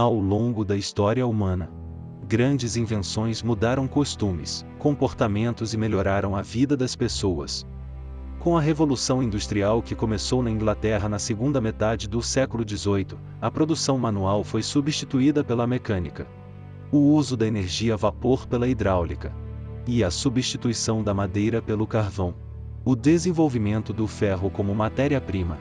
Ao longo da história humana, grandes invenções mudaram costumes, comportamentos e melhoraram a vida das pessoas. Com a Revolução Industrial que começou na Inglaterra na segunda metade do século XVIII, a produção manual foi substituída pela mecânica. O uso da energia a vapor pela hidráulica. E a substituição da madeira pelo carvão. O desenvolvimento do ferro como matéria-prima.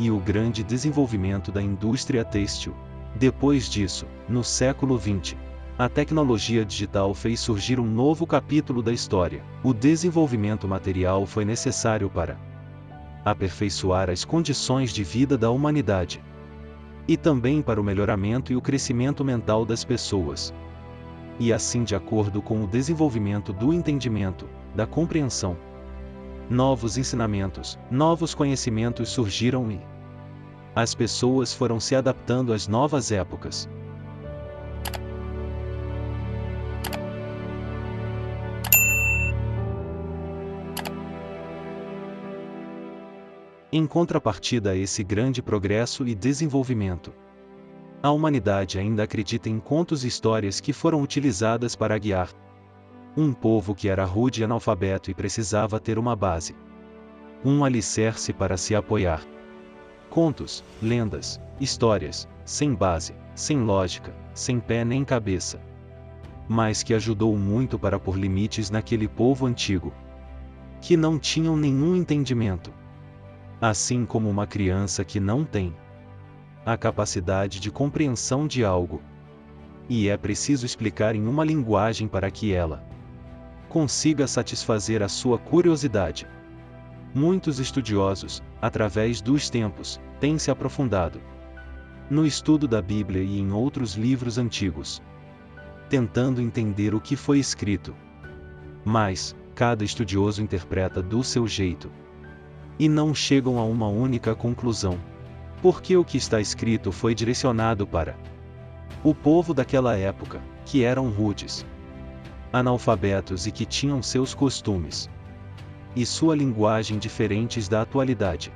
E o grande desenvolvimento da indústria têxtil. Depois disso, no século XX, a tecnologia digital fez surgir um novo capítulo da história. O desenvolvimento material foi necessário para aperfeiçoar as condições de vida da humanidade. E também para o melhoramento e o crescimento mental das pessoas. E assim, de acordo com o desenvolvimento do entendimento, da compreensão, novos ensinamentos, novos conhecimentos surgiram e as pessoas foram se adaptando às novas épocas. Em contrapartida a esse grande progresso e desenvolvimento, a humanidade ainda acredita em contos e histórias que foram utilizadas para guiar um povo que era rude e analfabeto e precisava ter uma base, um alicerce para se apoiar. Contos, lendas, histórias, sem base, sem lógica, sem pé nem cabeça. Mas que ajudou muito para pôr limites naquele povo antigo, que não tinham nenhum entendimento. Assim como uma criança que não tem a capacidade de compreensão de algo. E é preciso explicar em uma linguagem para que ela consiga satisfazer a sua curiosidade. Muitos estudiosos, através dos tempos, têm se aprofundado no estudo da Bíblia e em outros livros antigos, tentando entender o que foi escrito. Mas, cada estudioso interpreta do seu jeito. E não chegam a uma única conclusão. Porque o que está escrito foi direcionado para o povo daquela época, que eram rudes, analfabetos e que tinham seus costumes e sua linguagem diferentes da atualidade.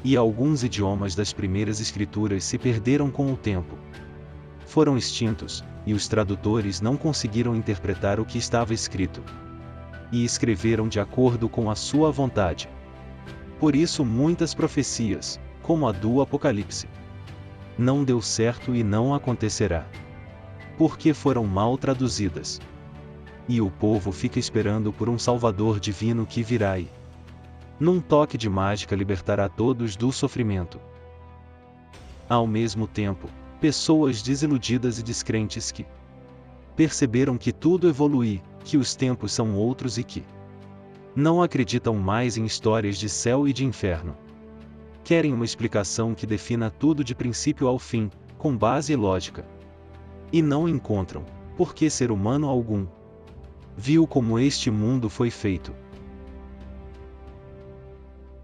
E alguns idiomas das primeiras escrituras se perderam com o tempo. Foram extintos, e os tradutores não conseguiram interpretar o que estava escrito. E escreveram de acordo com a sua vontade. Por isso muitas profecias, como a do Apocalipse, não deu certo e não acontecerá. Porque foram mal traduzidas. E o povo fica esperando por um Salvador divino que virá e, num toque de mágica, libertará todos do sofrimento. Ao mesmo tempo, pessoas desiludidas e descrentes que perceberam que tudo evolui, que os tempos são outros e que não acreditam mais em histórias de céu e de inferno. Querem uma explicação que defina tudo de princípio ao fim, com base e lógica. E não encontram, porque ser humano algum viu como este mundo foi feito.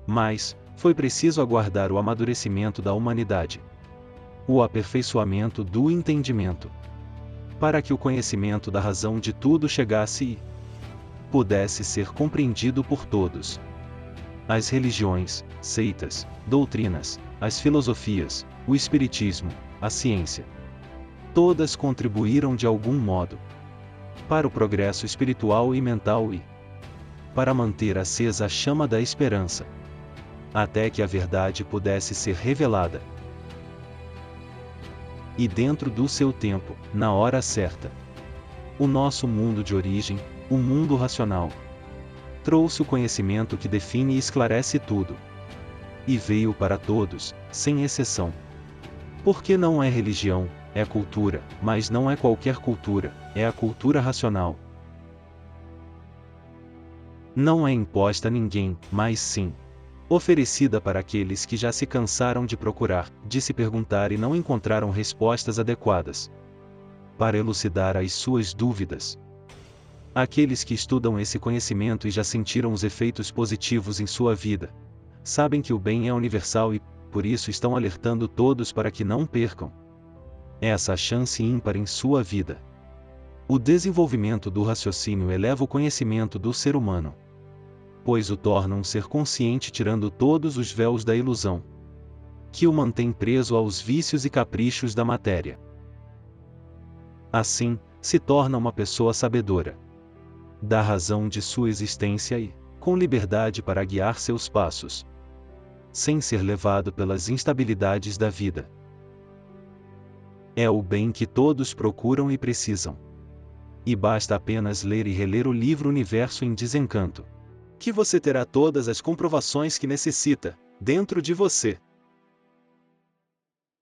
Mas, foi preciso aguardar o amadurecimento da humanidade, o aperfeiçoamento do entendimento, para que o conhecimento da razão de tudo chegasse e pudesse ser compreendido por todos. As religiões, seitas, doutrinas, as filosofias, o espiritismo, a ciência, todas contribuíram de algum modo para o progresso espiritual e mental e para manter acesa a chama da esperança, até que a verdade pudesse ser revelada. E dentro do seu tempo, na hora certa, o nosso mundo de origem, o mundo racional, trouxe o conhecimento que define e esclarece tudo. E veio para todos, sem exceção. Porque não é religião, é cultura, mas não é qualquer cultura, é a cultura racional. Não é imposta a ninguém, mas sim oferecida para aqueles que já se cansaram de procurar, de se perguntar e não encontraram respostas adequadas para elucidar as suas dúvidas. Aqueles que estudam esse conhecimento e já sentiram os efeitos positivos em sua vida, sabem que o bem é universal e, por isso, estão alertando todos para que não percam essa chance ímpar em sua vida. O desenvolvimento do raciocínio eleva o conhecimento do ser humano, pois o torna um ser consciente, tirando todos os véus da ilusão que o mantém preso aos vícios e caprichos da matéria. Assim, se torna uma pessoa sabedora da razão de sua existência e, com liberdade para guiar seus passos, sem ser levado pelas instabilidades da vida. É o bem que todos procuram e precisam. E basta apenas ler e reler o livro Universo em Desencanto, que você terá todas as comprovações que necessita, dentro de você.